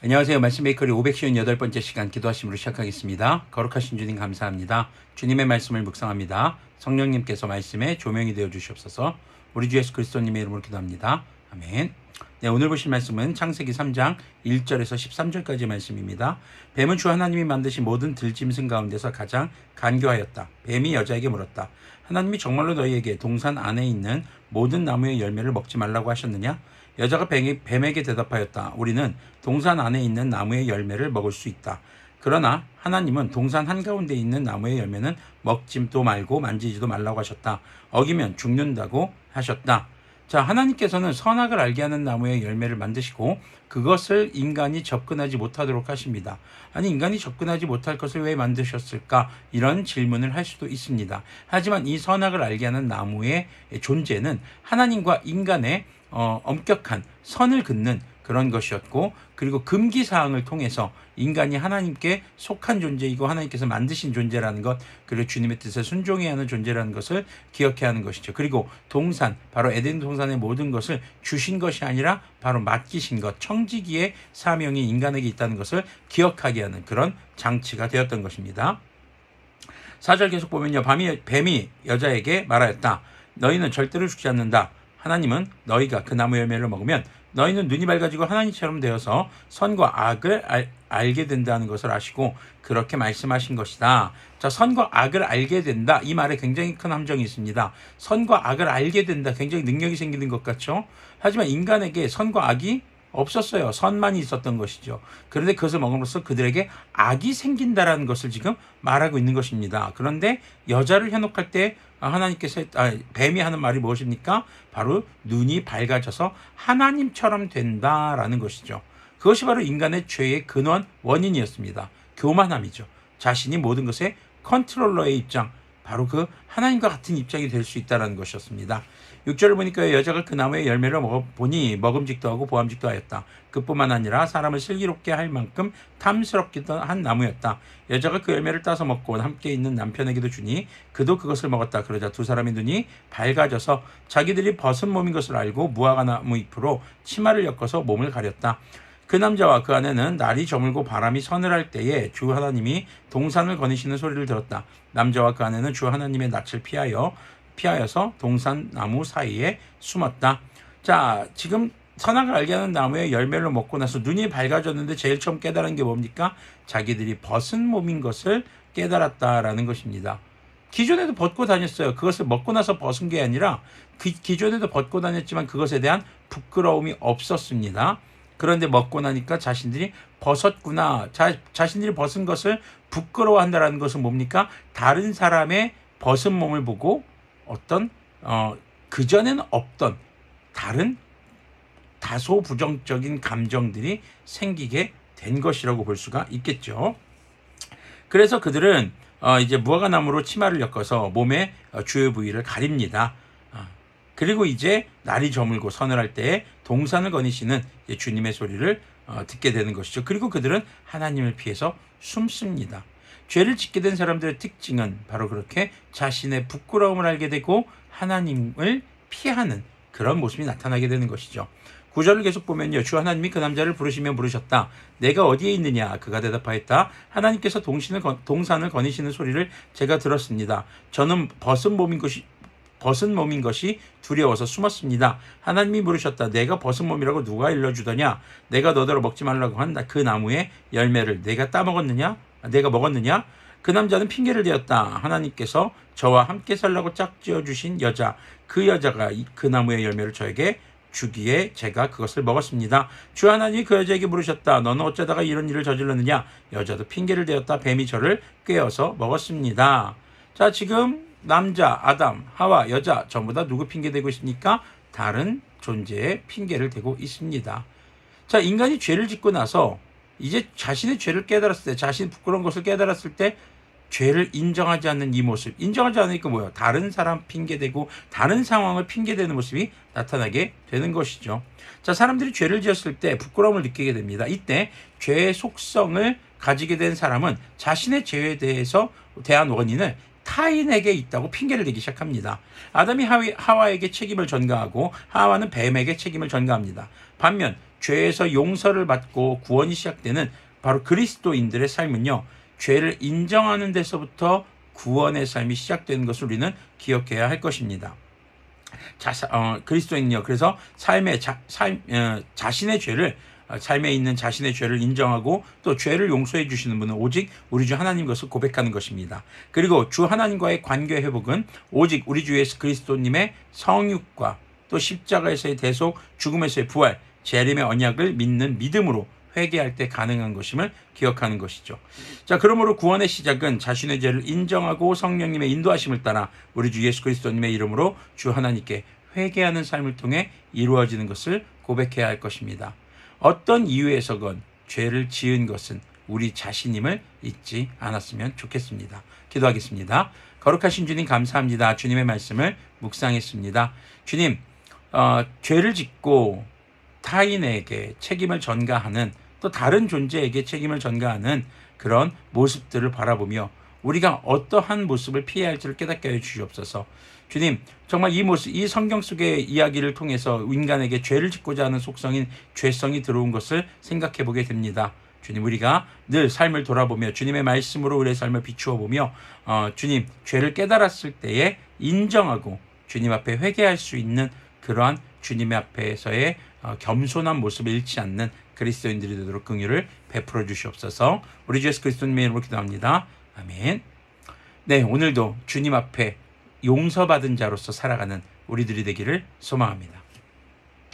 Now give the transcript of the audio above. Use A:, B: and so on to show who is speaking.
A: 안녕하세요. 말씀 메이커리 558번째 시간 기도하심으로 시작하겠습니다. 거룩하신 주님 감사합니다. 주님의 말씀을 묵상합니다. 성령님께서 말씀에 조명이 되어 주시옵소서. 우리 주 예수 그리스도님의 이름으로 기도합니다. 아멘. 네, 오늘 보실 말씀은 창세기 3장 1절에서 13절까지의 말씀입니다. 뱀은 주 하나님이 만드신 모든 들짐승 가운데서 가장 간교하였다. 뱀이 여자에게 물었다. 하나님이 정말로 너희에게 동산 안에 있는 모든 나무의 열매를 먹지 말라고 하셨느냐? 여자가 뱀에게 대답하였다. 우리는 동산 안에 있는 나무의 열매를 먹을 수 있다. 그러나 하나님은 동산 한가운데 있는 나무의 열매는 먹지도 말고 만지지도 말라고 하셨다. 어기면 죽는다고 하셨다. 자, 하나님께서는 선악을 알게 하는 나무의 열매를 만드시고 그것을 인간이 접근하지 못하도록 하십니다. 아니, 인간이 접근하지 못할 것을 왜 만드셨을까? 이런 질문을 할 수도 있습니다. 하지만 이 선악을 알게 하는 나무의 존재는 하나님과 인간의 엄격한 선을 긋는 그런 것이었고, 그리고 금기사항을 통해서 인간이 하나님께 속한 존재이고 하나님께서 만드신 존재라는 것, 그리고 주님의 뜻에 순종해야 하는 존재라는 것을 기억해야 하는 것이죠. 그리고 동산, 바로 에덴 동산의 모든 것을 주신 것이 아니라 바로 맡기신 것, 청지기의 사명이 인간에게 있다는 것을 기억하게 하는 그런 장치가 되었던 것입니다. 4절 계속 보면요. 뱀이 여자에게 말하였다. 너희는 절대로 죽지 않는다. 하나님은 너희가 그 나무 열매를 먹으면 너희는 눈이 밝아지고 하나님처럼 되어서 선과 악을 알게 된다는 것을 아시고 그렇게 말씀하신 것이다. 자, 선과 악을 알게 된다. 이 말에 굉장히 큰 함정이 있습니다. 선과 악을 알게 된다. 굉장히 능력이 생기는 것 같죠? 하지만 인간에게 선과 악이 없었어요. 선만이 있었던 것이죠. 그런데 그것을 먹음으로써 그들에게 악이 생긴다라는 것을 지금 말하고 있는 것입니다. 그런데 여자를 현혹할 때 하나님께서 뱀이 하는 말이 무엇입니까? 바로 눈이 밝아져서 하나님처럼 된다라는 것이죠. 그것이 바로 인간의 죄의 근원 원인이었습니다. 교만함이죠. 자신이 모든 것의 컨트롤러의 입장, 바로 그 하나님과 같은 입장이 될 수 있다는 것이었습니다. 6절을 보니까 여자가 그 나무의 열매를 먹어보니 먹음직도 하고 보암직도 하였다. 그뿐만 아니라 사람을 슬기롭게 할 만큼 탐스럽기도 한 나무였다. 여자가 그 열매를 따서 먹고 함께 있는 남편에게도 주니 그도 그것을 먹었다. 그러자 두 사람의 눈이 밝아져서 자기들이 벗은 몸인 것을 알고 무화과나무 잎으로 치마를 엮어서 몸을 가렸다. 그 남자와 그 아내는 날이 저물고 바람이 서늘할 때에 주 하나님이 동산을 거니시는 소리를 들었다. 남자와 그 아내는 주 하나님의 낯을 피하여서 동산 나무 사이에 숨었다. 자, 지금 선악을 알게 하는 나무의 열매를 먹고 나서 눈이 밝아졌는데 제일 처음 깨달은 게 뭡니까? 자기들이 벗은 몸인 것을 깨달았다라는 것입니다. 기존에도 벗고 다녔어요. 그것을 먹고 나서 벗은 게 아니라 기존에도 벗고 다녔지만 그것에 대한 부끄러움이 없었습니다. 그런데 먹고 나니까 자신들이 벗었구나. 자신들이 벗은 것을 부끄러워한다라는 것은 뭡니까? 다른 사람의 벗은 몸을 보고 어떤 그전에는 없던 다른 다소 부정적인 감정들이 생기게 된 것이라고 볼 수가 있겠죠. 그래서 그들은 이제 무화과나무로 치마를 엮어서 몸의 주요 부위를 가립니다. 그리고 이제 날이 저물고 서늘할 때에 동산을 거니시는 주님의 소리를 듣게 되는 것이죠. 그리고 그들은 하나님을 피해서 숨습니다. 죄를 짓게 된 사람들의 특징은 바로 그렇게 자신의 부끄러움을 알게 되고 하나님을 피하는 그런 모습이 나타나게 되는 것이죠. 9절을 계속 보면요. 주 하나님이 그 남자를 부르시며 물으셨다. 내가 어디에 있느냐? 그가 대답하였다. 하나님께서 동산을 거니시는 소리를 제가 들었습니다. 저는 벗은 몸인 것이 두려워서 숨었습니다. 하나님이 물으셨다. 내가 벗은 몸이라고 누가 일러주더냐? 내가 너더러 먹지 말라고 한 그 나무의 열매를 내가 먹었느냐? 그 남자는 핑계를 대었다. 하나님께서 저와 함께 살라고 짝지어 주신 여자, 그 여자가 그 나무의 열매를 저에게 주기에 제가 그것을 먹었습니다. 주 하나님이 그 여자에게 물으셨다. 너는 어쩌다가 이런 일을 저질렀느냐? 여자도 핑계를 대었다. 뱀이 저를 꿰어서 먹었습니다. 자, 지금 남자, 아담, 하와, 여자 전부 다 누구 핑계대고 있습니까? 다른 존재의 핑계를 대고 있습니다. 자, 인간이 죄를 짓고 나서 이제 자신의 죄를 깨달았을 때, 자신의 부끄러운 것을 깨달았을 때 죄를 인정하지 않는 이 모습, 인정하지 않으니까 뭐예요? 다른 사람 핑계대고 다른 상황을 핑계대는 모습이 나타나게 되는 것이죠. 자, 사람들이 죄를 지었을 때 부끄러움을 느끼게 됩니다. 이때 죄의 속성을 가지게 된 사람은 자신의 죄에 대한 원인을 타인에게 있다고 핑계를 대기 시작합니다. 아담이 하와에게 책임을 전가하고 하와는 뱀에게 책임을 전가합니다. 반면 죄에서 용서를 받고 구원이 시작되는 바로 그리스도인들의 삶은요, 죄를 인정하는 데서부터 구원의 삶이 시작되는 것을 우리는 기억해야 할 것입니다. 그리스도인은요, 그래서 자신의 죄를, 삶에 있는 자신의 죄를 인정하고 또 죄를 용서해 주시는 분은 오직 우리 주 하나님 것을 고백하는 것입니다. 그리고 주 하나님과의 관계 회복은 오직 우리 주 예수 그리스도님의 성육과 또 십자가에서의 대속, 죽음에서의 부활, 재림의 언약을 믿는 믿음으로 회개할 때 가능한 것임을 기억하는 것이죠. 자, 그러므로 구원의 시작은 자신의 죄를 인정하고 성령님의 인도하심을 따라 우리 주 예수 그리스도님의 이름으로 주 하나님께 회개하는 삶을 통해 이루어지는 것을 고백해야 할 것입니다. 어떤 이유에서건 죄를 지은 것은 우리 자신임을 잊지 않았으면 좋겠습니다. 기도하겠습니다. 거룩하신 주님 감사합니다. 주님의 말씀을 묵상했습니다. 주님, 죄를 짓고 타인에게 책임을 전가하는, 또 다른 존재에게 책임을 전가하는 그런 모습들을 바라보며 우리가 어떠한 모습을 피해야 할지를 깨닫게 해 주시옵소서. 주님, 정말 이 모습, 이 성경 속의 이야기를 통해서 인간에게 죄를 짓고자 하는 속성인 죄성이 들어온 것을 생각해 보게 됩니다. 주님, 우리가 늘 삶을 돌아보며 주님의 말씀으로 우리의 삶을 비추어 보며 주님, 죄를 깨달았을 때에 인정하고 주님 앞에 회개할 수 있는 그러한 주님의 앞에서의 겸손한 모습을 잃지 않는 그리스도인들이 되도록 긍휼을 베풀어 주시옵소서. 우리 주 예수 그리스도님의 이름으로 기도합니다. 아멘. 네, 오늘도 주님 앞에 용서받은 자로서 살아가는 우리들이 되기를 소망합니다.